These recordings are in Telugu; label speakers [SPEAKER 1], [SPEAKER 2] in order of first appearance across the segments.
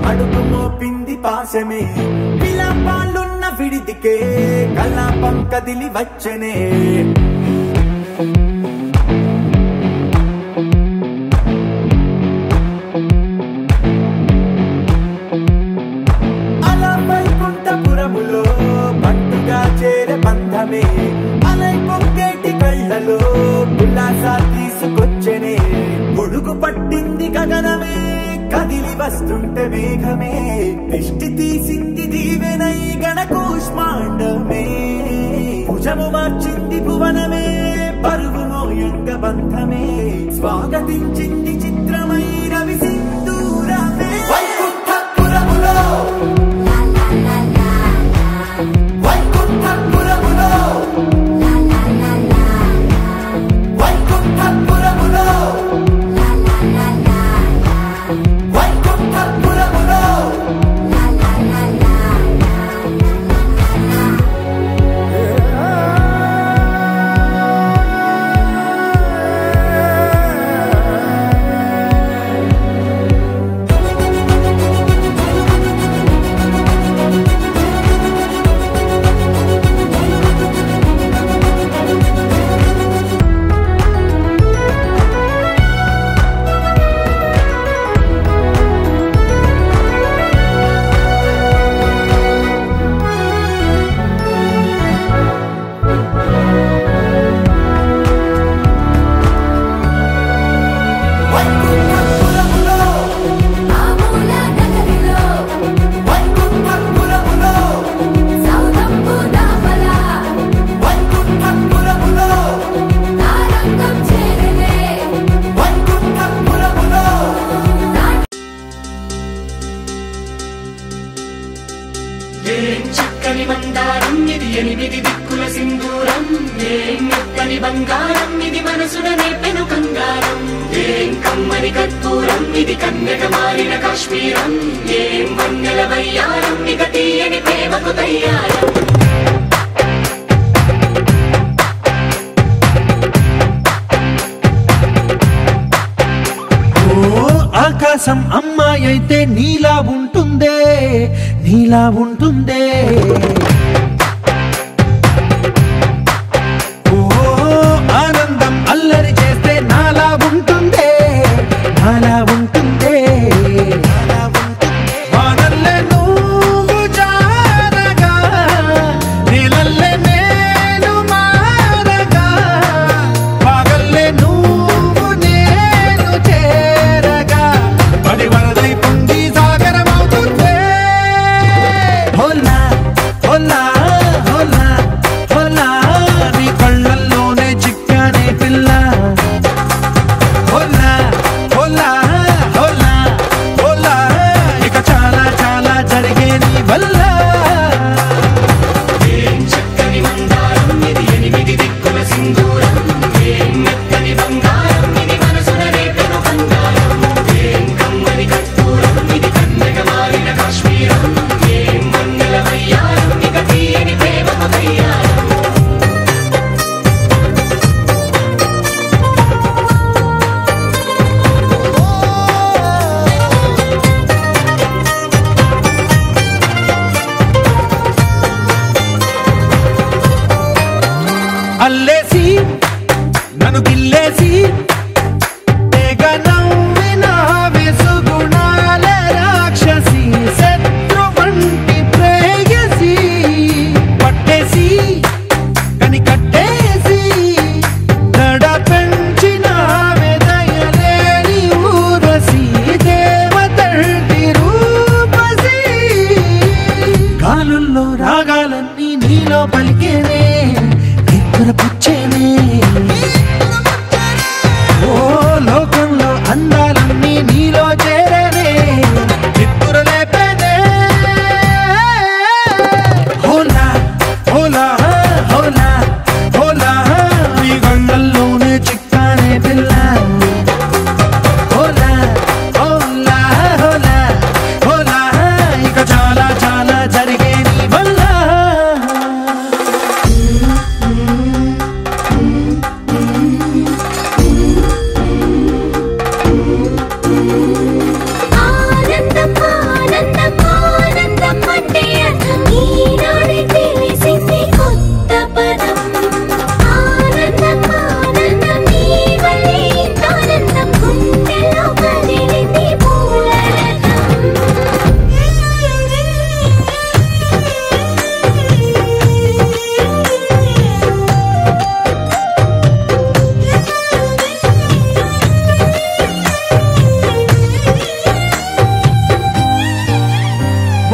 [SPEAKER 1] అడుగు మోపింది పాశమే విలాపాలున్న విడిదికే కలాపం కదిలి వచ్చనే అలా వైకుంఠపురములో పట్టుగా చేరే బంధమే అలై పొంగేటి కళ్ళలో ఉల్లాసా తీసుకొచ్చనే గొడుగు పట్టింది గగనమే కదిలి వస్తుంటే మేఘమే దృష్టి తీసింది దీవెనై గణకూష్మాండమే భుజము మార్చింది భువనమే పరువు మోయంగ బంధమే స్వాగతించింది చిత్రమై రవి సింధూరమే వైకుంఠపురములో వైకుంఠపురములో వైకుంఠపురములో
[SPEAKER 2] చక్కని మందారం ఇది ఎనిమిది దిక్కుల సింధూరం ఏం మెత్తని బంగారం ఇది మనసున నేపెను కంగారం ఏం కమ్మని కర్పూరం ఇది కన్యక మారిన కాశ్మీరం ఏం వన్నెల వయ్యారం ఇక తీయని ప్రేమకు తయ్యారం
[SPEAKER 1] ఆకాశం అమ్మాయి అయితే నీలా ఉంటుందే నీలా ఉంటుందే ఓ ఆనందం అల్లరి చేస్తే నాలా ఉంటుందే నాలా ఉంటుందే వానల్లే నువ్వు జారగా నీలల్లే నేను మారగా పగల్లే నువ్వు నేను చేరగా పడి వరదై పొంగి సాగరమవుతుందే హోలా హోలా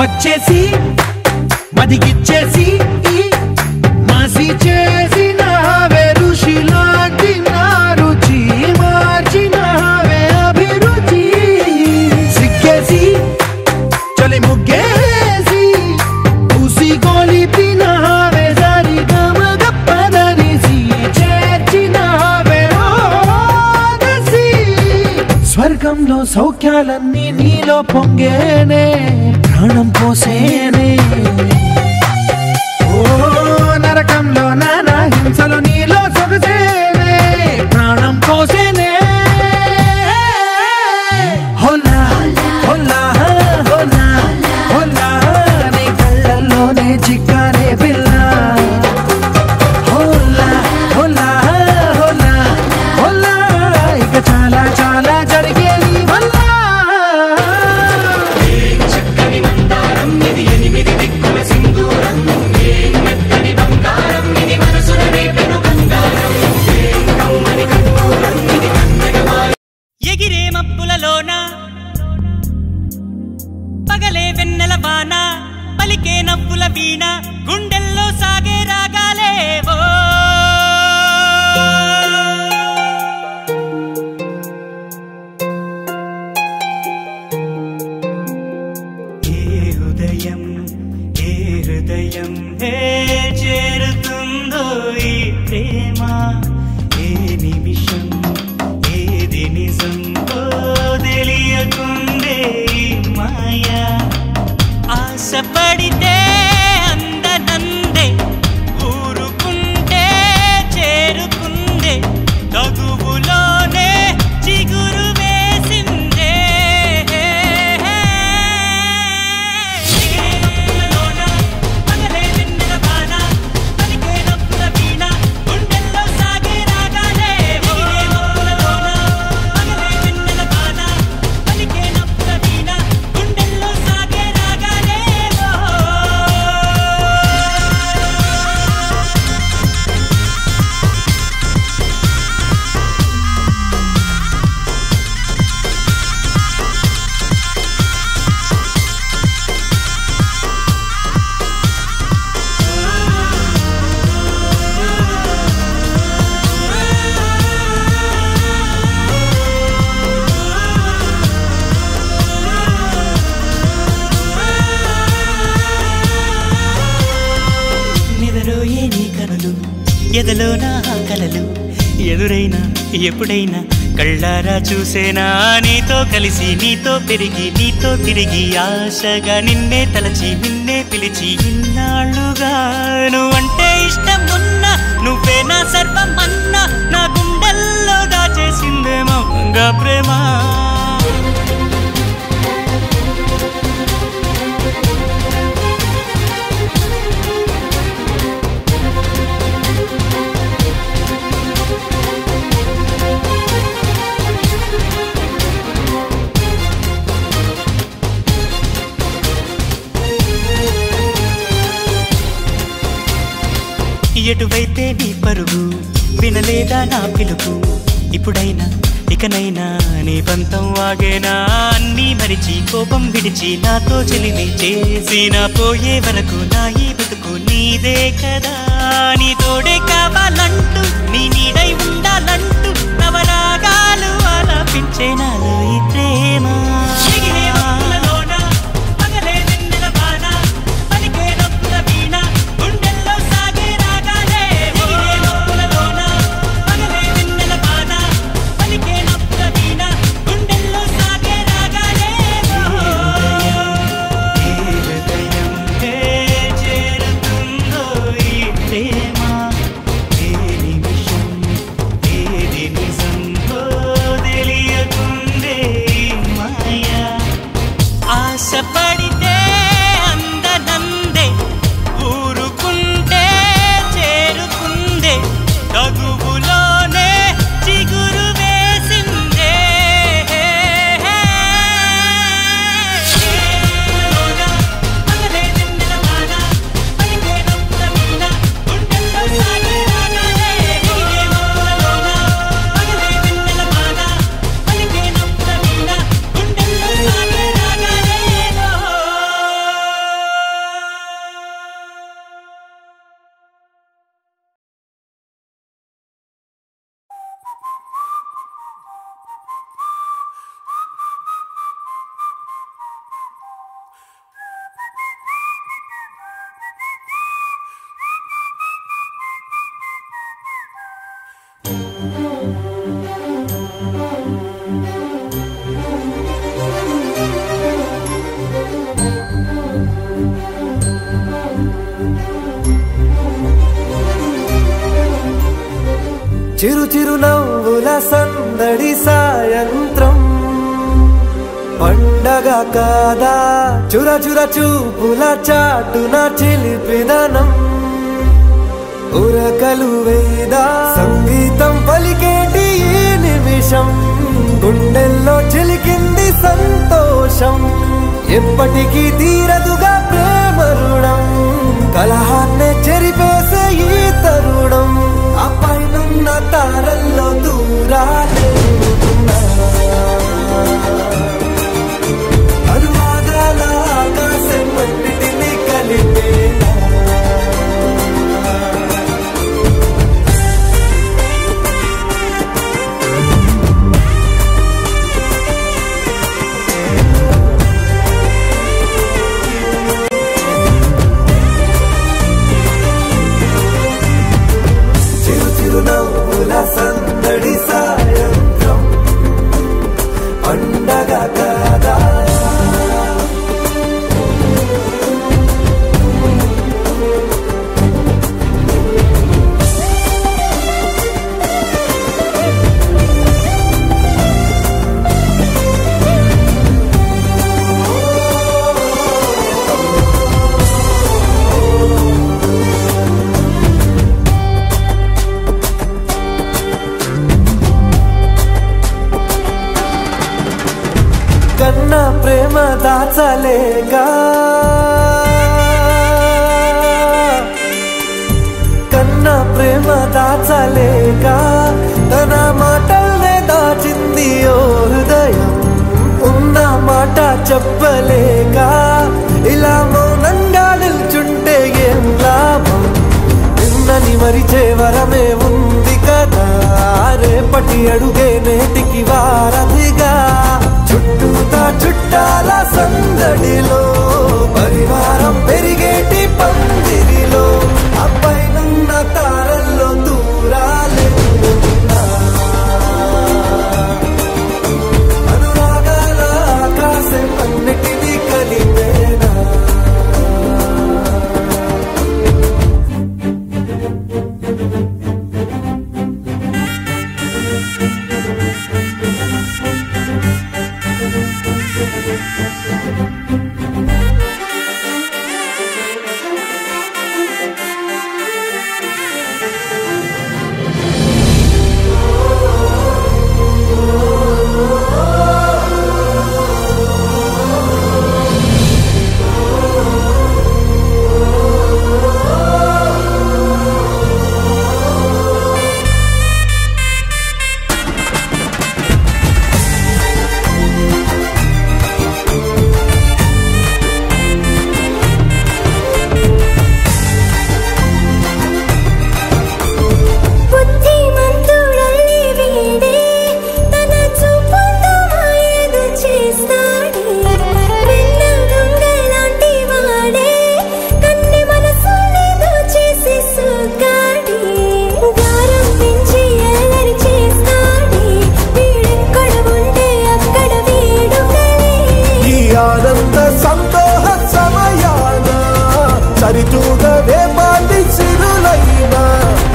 [SPEAKER 1] వచ్చేసి మదిగిచ్చేసి మాసి చేసినావే ఋషిలాంటి నా రుచి మార్చినావే అభిరుచి సిగ్గేసి చలి ముగ్గేసి ఉసి గోలిపినావే సరి గమగప్పదనిసి చేర్చినావే ఓదసి స్వర్గంలో సౌఖ్యాలన్నీ నీలో పొంగేనే ప్రాణం పోసేనే ఓ నరకంలో నానా హింసలు నీలో సొగసేనే ప్రాణం పోసేనే హోలా హోలా హోలా హోలా నీ కళ్ళల్లోనే చిక్కానే పిల్ల హోలా హోలా హోలా హోలా ఇక చాలా చాలా జరిగేది వల్ల
[SPEAKER 2] చక్కని మందారం ఇది 8 దిక్కుల సింధూరం మెత్తని బంగారం ఇది మనసున రేపెను బంగారం కమ్మని కర్పూరం ఇది కన్నెగమారి
[SPEAKER 3] ఎగిరే మబ్బులలోన పగలే వెన్నెల వాన పలికే నవ్వుల వీణ గుండెల్లో సాగే రాగాలేవో ఏ హృదయం చేరుతుందో ఈ ప్రేమ ఏ నిమిషం ఏది నిజం తెలియకుందే ఈ మాయా ఆశపడితే అందనందే ఊరుకుంటే చేరుకుందే తగువులోనే చిగురు వేసిందే పగలే వెన్నెల వాన పలికే నవ్వుల వీణ గుండెల్లో సాగే రాగాలే పగలే వెన్నెల వాన పలికే నవ్వుల వీణ గుండెల్లో సాగే రాగాలే నిదరోయే నీ కనులు ఎదలో నా కలలు ఎదురైనా ఎప్పుడైనా కళ్ళారా చూసేనా నీతో కలిసి నీతో పెరిగి నీతో తిరిగి ఆశగా నిన్నే తలచి నిన్నే పిలిచి ఇన్నాళ్ళుగా నువ్వంటే ఇష్టం ఉన్నా నువ్వే నా సర్వం అన్నా నా గుండెల్లో దాచేసిందేమో మౌనంగా ప్రేమ ఎటువైతే నీ పరుగు వినలేదా నా పిలుపు ఇప్పుడైనా ఇకనైనా నీ పంతం వాగేనా అన్నీ మరిచి కోపం విడిచి నాతో చెలిమి చేసి నా పోయే వరకు నా ఈ బతుకు నీదే కదా నీ తోడే కావాలంటూ నీ నీడై ఉండాలంటూ నవరాగాలు ఆలాపించే నాలో ఈ ప్రేమ పగలే వెన్నెల వాన పలికే నవ్వుల వీణ గుండెల్లో సాగే రాగాలే పగలే వెన్నెల వాన పలికే నవ్వుల వీణ గుండెల్లో సాగే రాగాలే హృదయం చేరుతుందో ఈ ప్రేమ ఏ నిమిషం ఏది నిజం
[SPEAKER 1] చిరు చిరు నవ్వుల సందడి సాయంత్రం పండగ కాదా చుర చుర చూపుల చాటున చిలిపిదనం ఉరకలు వేదా సంగీతం పలికేటి ఈ నిమిషం గుండెల్లో చిలికింది సంతోషం ఎప్పటికీ తీరదుగా ప్రేమ రుణం కలహాన్నే చెరిపేసే ఈ తరుణం ఆ పైనున్న తారల్లో దూరాలే అనువాదాల ఆకాశం అన్నిటినీ కలిపేలా సందడి సాయంత్రం పండగ కాదా కన్నా ప్రేమ దాచలేక కన్నా ప్రేమ దాచలేక తన మాటల్నే దాచింది ఓ హృదయం ఉన్న మాట చెప్పలేక ఇలా మౌనంగా నిల్చుంటే ఏం లాభం నిన్నని మరిచే వరమే ఉంది కదా రేపటి అడుగే నేటికి వారధిగా చుట్టూతా చుట్టాల సందడిలో పరివారం పెరిగేటి పందిరిలో అబ్బాయినున్న తారల్లో దూరాలే అనురాగాల ఆకాశం అన్నిటినీ కలిపేనా సరిచూడవే మాటి సిరులైనా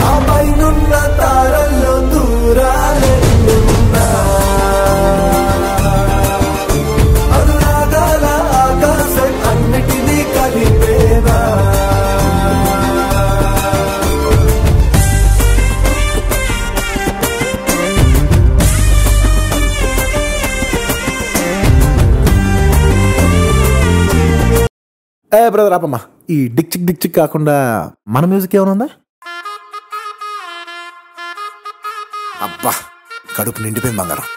[SPEAKER 1] ఆ పైనున్న తారల్లో దూరాలెన్నున్నా అనురాగాల ఆకాశం అన్నిటినీ కలిపేనా బ్రదర్ ఆపమ్మా ఈ డిక్ చిక్ కాకుండా మన మ్యూజిక్ ఏమైనా ఉందా అబ్బా కడుపు నిండిపోయింది బంగారం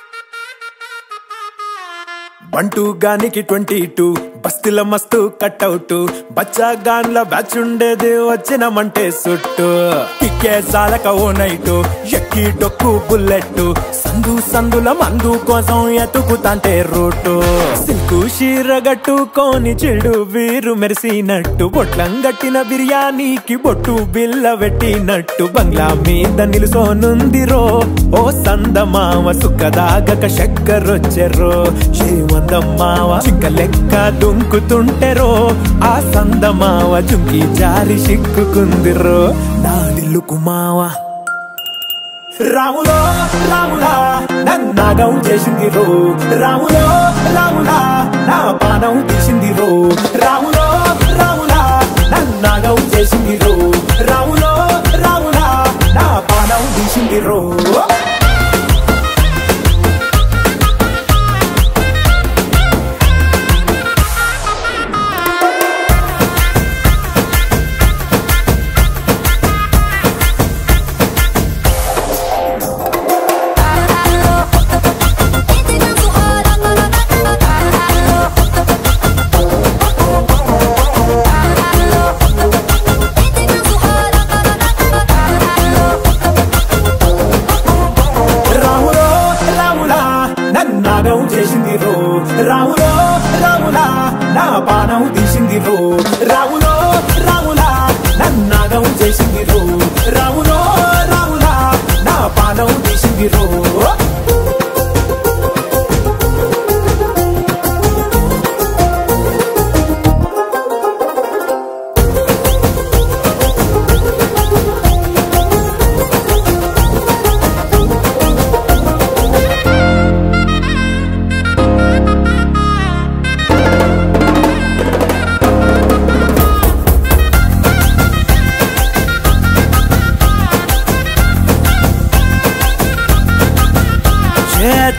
[SPEAKER 1] బంటూ గానికి 22 బస్తీల మస్తు కట్అవుట్ బచ్చా గాన్ల బ్యాచ్ ఉండేది వచ్చినమంటే సుట్టు కిక్కే సాలక ఓ నైటు ఎక్కి డొక్కు బుల్లెట్ సందుల మందు కోసం ఎతుకుతాంటే రూటు సిల్కు షీరగట్టుకోని చెడు వీరు మెరిసినట్టు బొట్లం గట్టిన బిర్యానీకి బొట్టు బిల్ల పెట్టినట్టు బంగ్లా మీద నిలుసోనుందిరో ఓ సందమావ సుఖదాగక చక్కరొచ్చెరో శ్రీమందమ్మావ చింక లెక్క దుంకుతుంటెరో ఆ సందమావ జుంకి జారి సిక్కుకుందిరో నాడిల్లు కుమావ రాములో రాములా నన్నాగం చేసింది రో రాములో రాములా నా పానం తీసింది రో రాములో రాములా నన్నాగం చేసింది రో రాములో రాములా నా పానం తీసింది రో నాగం చేసింది రో రాములో రాములా నా పానం తీసింది రో రాములో రాములా నన్నాగం చేసింది రో రాములో రాములా నా పానం తీసింది రో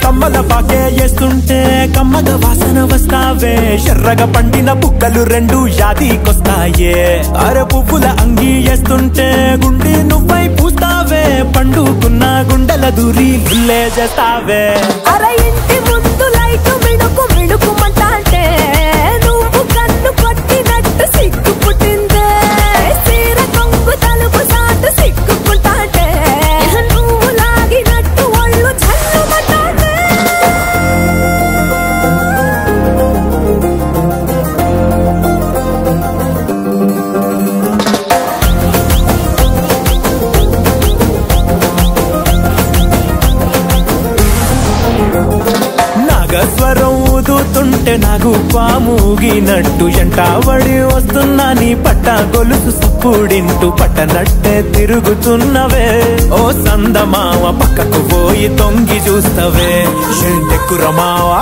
[SPEAKER 1] కమ్మల పాకే వేస్తుంటే కమ్మగా వాసన వస్తావే ఎర్రగా పండిన బుక్కలు రెండు యాదికొస్తాయే అర పువ్వుల అంగి వేస్తుంటే గుండె నువ్వై పూస్తావే పండుకున్న గుండెల దూరి లుల్లే చేస్తావే
[SPEAKER 4] అర ఇంటి ముందు లైట్ మిడుకు మిడుకుమంటే నువ్వు కన్ను కొట్టినట్టు సిగ్గు పుట్టిందే సీర కొంగు తలుపు సాటు సిగ్గుకుంటాంటే నువ్వు లాగినట్టు ఒళ్ళు చల్లుమంటాంటే
[SPEAKER 1] నాగస్వరం ఊదుతుంటే నాకు పాముగినట్టు ఎంటావడి వస్తున్నా నీ పట్ట గొలుసు సప్పుడింటూ పట్టనట్టే తిరుగుతున్నవే ఓ సందమావ పక్కకు పోయి తొంగి చూస్తవే ఎంటెక్కురమావా